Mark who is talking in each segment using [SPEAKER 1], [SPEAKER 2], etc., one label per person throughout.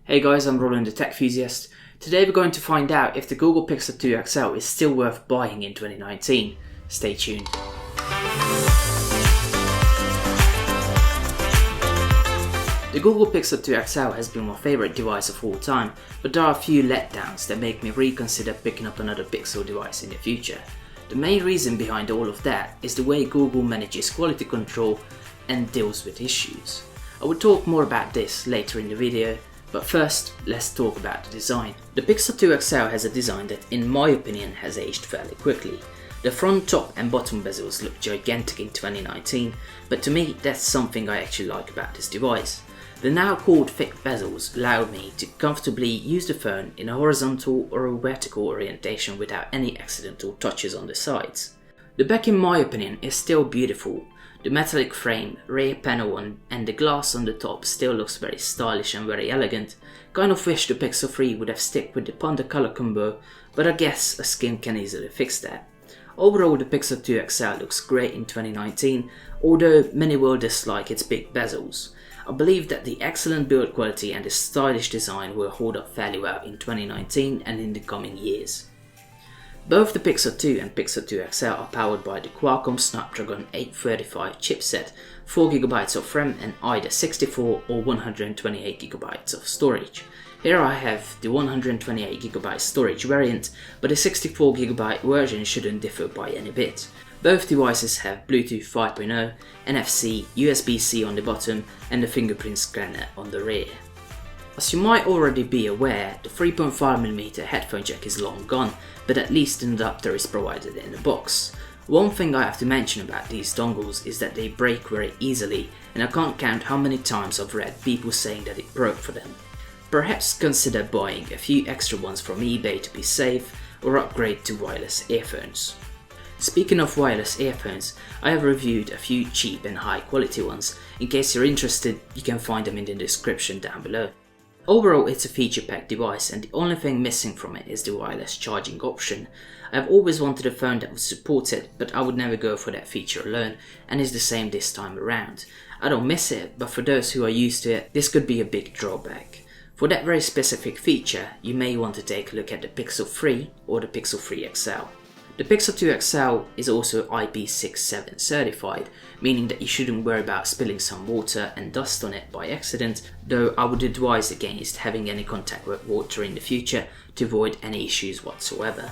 [SPEAKER 1] Hey guys, I'm Roland the Techusiast. Today we're going to find out if the Google Pixel 2 XL is still worth buying in 2019. Stay tuned. The Google Pixel 2 XL has been my favorite device of all time, but there are a few letdowns that make me reconsider picking up another Pixel device in the future. The main reason behind all of that is the way Google manages quality control and deals with issues. I will talk more about this later in the video, but first let's talk about the design. The Pixel 2 XL has a design that in my opinion has aged fairly quickly. The front, top and bottom bezels look gigantic in 2019, but to me that's something I actually like about this device. The now called thick bezels allow me to comfortably use the phone in a horizontal or a vertical orientation without any accidental touches on the sides. The back in my opinion is still beautiful. The metallic frame, rear panel and the glass on the top still looks very stylish and very elegant. Kind of wish the Pixel 3 would have stick with the Panda color combo, but I guess a skin can easily fix that. Overall the Pixel 2 XL looks great in 2019, although many will dislike its big bezels. I believe that the excellent build quality and the stylish design will hold up fairly well in 2019 and in the coming years. Both the Pixel 2 and Pixel 2 XL are powered by the Qualcomm Snapdragon 835 chipset, 4GB of RAM and either 64 or 128GB of storage. Here I have the 128GB storage variant, but the 64GB version shouldn't differ by any bit. Both devices have Bluetooth 5.0, NFC, USB-C on the bottom and the fingerprint scanner on the rear. As you might already be aware, the 3.5mm headphone jack is long gone, but at least an adapter is provided in the box. One thing I have to mention about these dongles is that they break very easily, and I can't count how many times I've read people saying that it broke for them. Perhaps consider buying a few extra ones from eBay to be safe, or upgrade to wireless earphones. Speaking of wireless earphones, I have reviewed a few cheap and high quality ones. In case you're interested, you can find them in the description down below. Overall it's a feature-packed device and the only thing missing from it is the wireless charging option. I have always wanted a phone that would support it, but I would never go for that feature alone, and it's the same this time around. I don't miss it, but for those who are used to it, this could be a big drawback. For that very specific feature, you may want to take a look at the Pixel 3 or the Pixel 3 XL. The Pixel 2 XL is also IP67 certified, meaning that you shouldn't worry about spilling some water and dust on it by accident, though I would advise against having any contact with water in the future to avoid any issues whatsoever.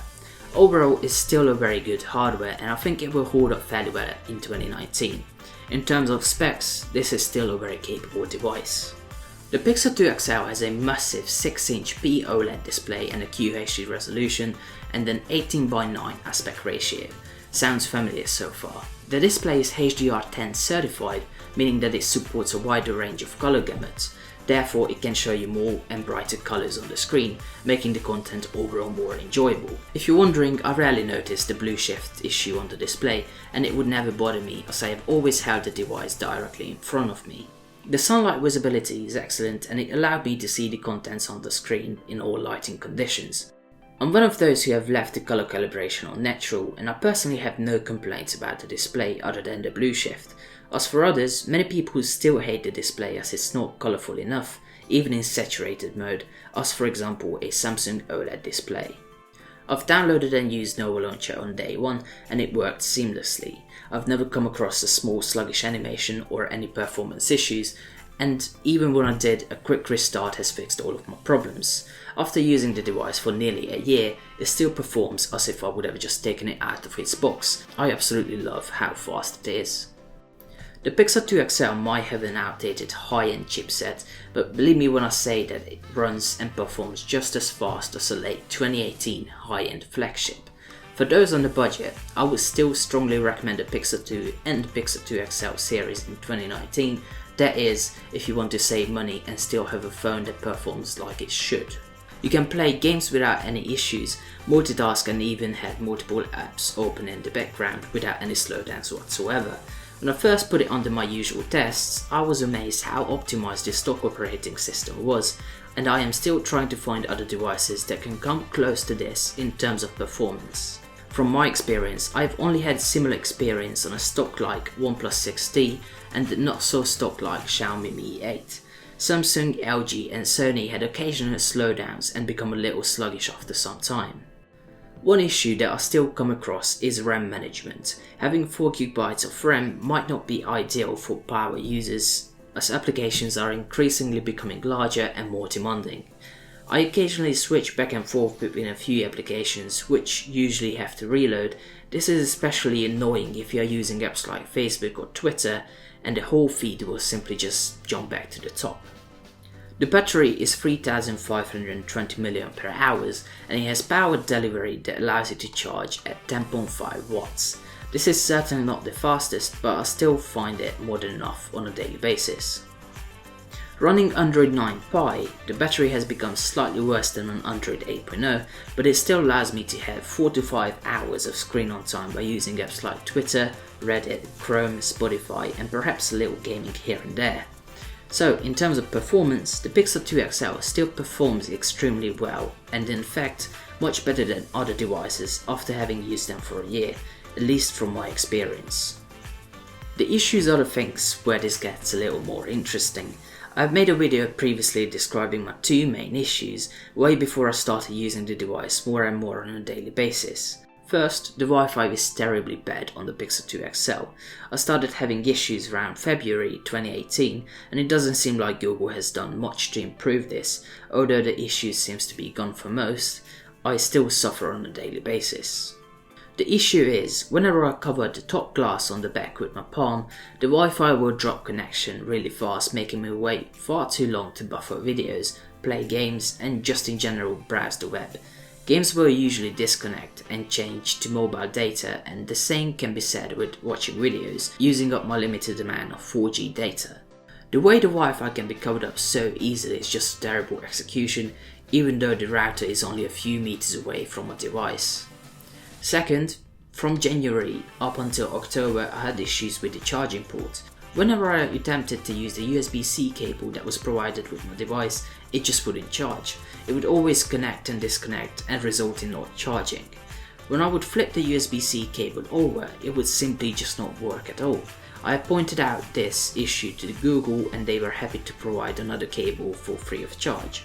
[SPEAKER 1] Overall, it's still a very good hardware and I think it will hold up fairly well in 2019. In terms of specs, this is still a very capable device. The Pixel 2 XL has a massive 6-inch OLED display and a QHD resolution and an 18:9 aspect ratio. Sounds familiar so far. The display is HDR10 certified, meaning that it supports a wider range of color gamuts. Therefore, it can show you more and brighter colors on the screen, making the content overall more enjoyable. If you're wondering, I rarely notice the blue shift issue on the display, and it would never bother me as I have always held the device directly in front of me. The sunlight visibility is excellent and it allowed me to see the contents on the screen in all lighting conditions. I'm one of those who have left the color calibration on natural and I personally have no complaints about the display other than the blue shift. As for others, many people still hate the display as it's not colorful enough, even in saturated mode, as for example a Samsung OLED display. I've downloaded and used Nova Launcher on day one and it worked seamlessly. I've never come across a small sluggish animation or any performance issues, and even when I did, a quick restart has fixed all of my problems. After using the device for nearly a year, it still performs as if I would have just taken it out of its box. I absolutely love how fast it is. The Pixel 2 XL might have an outdated high-end chipset, but believe me when I say that it runs and performs just as fast as a late 2018 high-end Flagship. For those on the budget, I would still strongly recommend the Pixel 2 and the Pixel 2 XL series in 2019, that is, if you want to save money and still have a phone that performs like it should. You can play games without any issues, multitask and even have multiple apps open in the background without any slowdowns whatsoever. When I first put it under my usual tests, I was amazed how optimized the stock operating system was, and I am still trying to find other devices that can come close to this in terms of performance. From my experience, I've only had similar experience on a stock like OnePlus 6T and not so stock like Xiaomi Mi 8. Samsung, LG and Sony had occasional slowdowns and become a little sluggish after some time. One issue that I still come across is RAM management. Having 4GB of RAM might not be ideal for power users, as applications are increasingly becoming larger and more demanding. I occasionally switch back and forth between a few applications which usually have to reload. This is especially annoying if you are using apps like Facebook or Twitter and the whole feed will simply just jump back to the top. The battery is 3520 mAh and it has power delivery that allows it to charge at 10.5 watts. This is certainly not the fastest, but I still find it more than enough on a daily basis. Running Android 9 Pie, the battery has become slightly worse than on Android 8.0, but it still allows me to have 4 to 5 hours of screen on time by using apps like Twitter, Reddit, Chrome, Spotify and perhaps a little gaming here and there. So in terms of performance, the Pixel 2 XL still performs extremely well and in fact much better than other devices after having used them for a year, at least from my experience. The issues are the things where this gets a little more interesting. I've made a video previously describing my two main issues way before I started using the device more and more on a daily basis. First, the Wi-Fi is terribly bad on the Pixel 2 XL. I started having issues around February 2018 and it doesn't seem like Google has done much to improve this. Although the issue seems to be gone for most, I still suffer on a daily basis. The issue is, whenever I cover the top glass on the back with my palm, the Wi-Fi will drop connection really fast, making me wait far too long to buffer videos, play games and just in general browse the web. Games will usually disconnect and change to mobile data, and the same can be said with watching videos, using up my limited amount of 4G data. The way the Wi-Fi can be covered up so easily is just terrible execution, even though the router is only a few meters away from my device. Second, from January up until October I had issues with the charging port. Whenever I attempted to use the USB-C cable that was provided with my device, it just wouldn't charge. It would always connect and disconnect and result in not charging. When I would flip the USB-C cable over, it would simply just not work at all. I pointed out this issue to Google and they were happy to provide another cable for free of charge.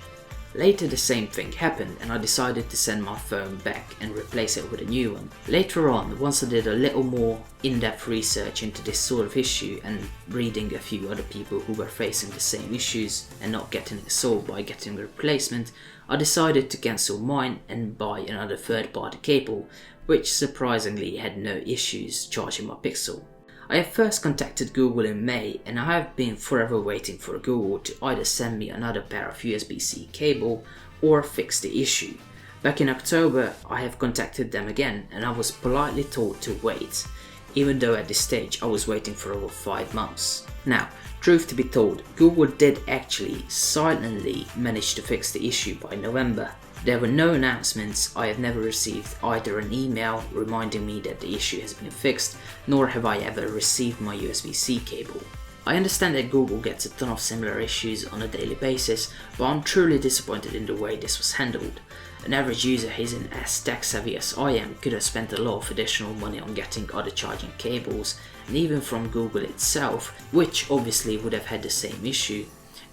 [SPEAKER 1] Later the same thing happened and I decided to send my phone back and replace it with a new one. Later on, once I did a little more in-depth research into this sort of issue and reading a few other people who were facing the same issues and not getting it solved by getting a replacement, I decided to cancel mine and buy another third-party cable, which surprisingly had no issues charging my Pixel. I have first contacted Google in May and I have been forever waiting for Google to either send me another pair of USB-C cable or fix the issue. Back in October I have contacted them again and I was politely told to wait, even though at this stage I was waiting for over 5 months. Now, truth to be told, Google did actually silently manage to fix the issue by November. There were no announcements. I have never received either an email reminding me that the issue has been fixed, nor have I ever received my USB-C cable. I understand that Google gets a ton of similar issues on a daily basis, but I'm truly disappointed in the way this was handled. An average user who isn't as tech savvy as I am could have spent a lot of additional money on getting other charging cables, and even from Google itself, which obviously would have had the same issue,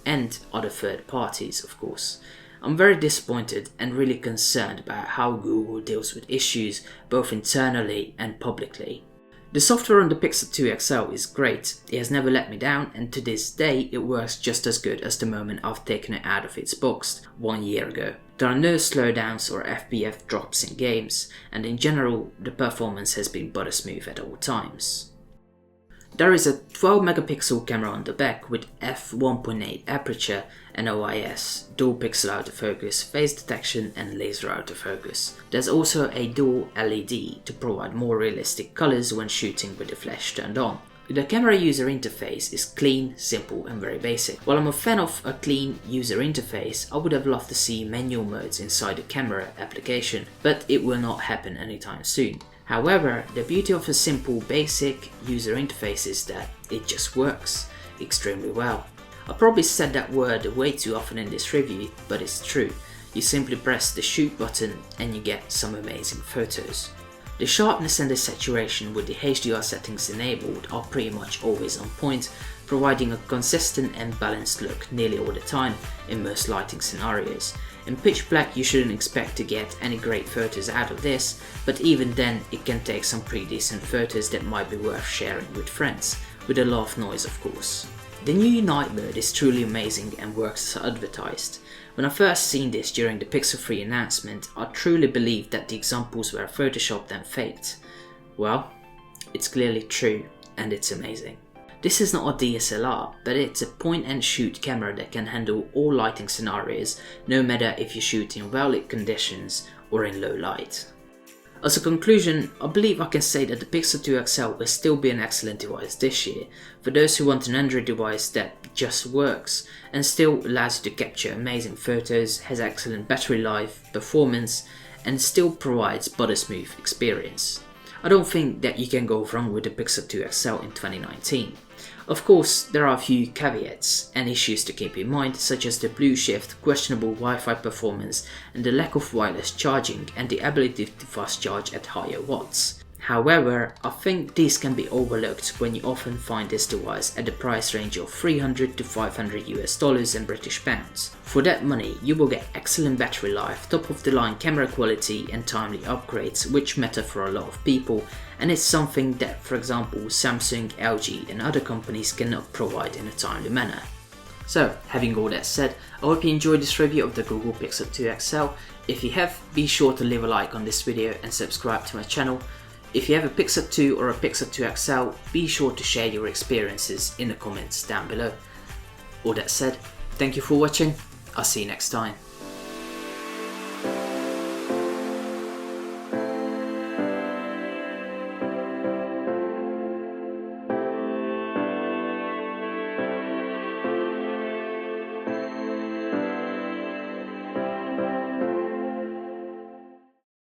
[SPEAKER 1] and other third parties of course. I'm very disappointed and really concerned about how Google deals with issues both internally and publicly. The software on the Pixel 2 XL is great, it has never let me down and to this day it works just as good as the moment I've taken it out of its box 1 year ago. There are no slowdowns or FPS drops in games, and in general the performance has been butter smooth at all times. There is a 12 megapixel camera on the back with f1.8 aperture and OIS, dual pixel autofocus, face detection and laser autofocus. There's also a dual LED to provide more realistic colors when shooting with the flash turned on. The camera user interface is clean, simple and very basic. While I'm a fan of a clean user interface, I would have loved to see manual modes inside the camera application, but it will not happen anytime soon. However, the beauty of a simple, basic user interface is that it just works extremely well. I probably said that word way too often in this review, but it's true. You simply press the shoot button and you get some amazing photos. The sharpness and the saturation with the HDR settings enabled are pretty much always on point, providing a consistent and balanced look nearly all the time in most lighting scenarios. In pitch black you shouldn't expect to get any great photos out of this, but even then it can take some pretty decent photos that might be worth sharing with friends, with a lot of noise of course. The new night mode is truly amazing and works as advertised. When I first seen this during the Pixel 3 announcement, I truly believed that the examples were photoshopped and faked. Well, it's clearly true and it's amazing. This is not a DSLR, but it's a point and shoot camera that can handle all lighting scenarios, no matter if you shoot in well-lit conditions or in low light. As a conclusion, I believe I can say that the Pixel 2 XL will still be an excellent device this year, for those who want an Android device that just works and still allows you to capture amazing photos, has excellent battery life, performance, and still provides buttersmooth experience. I don't think that you can go wrong with the Pixel 2 XL in 2019. Of course, there are a few caveats and issues to keep in mind, such as the blue shift, questionable Wi-Fi performance, and the lack of wireless charging and the ability to fast charge at higher watts. However, I think these can be overlooked when you often find this device at the price range of $300 to $500 in British pounds. For that money, you will get excellent battery life, top of the line camera quality and timely upgrades, which matter for a lot of people, and it's something that, for example, Samsung, LG and other companies cannot provide in a timely manner. So, having all that said, I hope you enjoyed this review of the Google Pixel 2 XL. If you have, be sure to leave a like on this video and subscribe to my channel. If you have a Pixel 2 or a Pixel 2 XL, be sure to share your experiences in the comments down below. All that said, thank you for watching, I'll see you next time.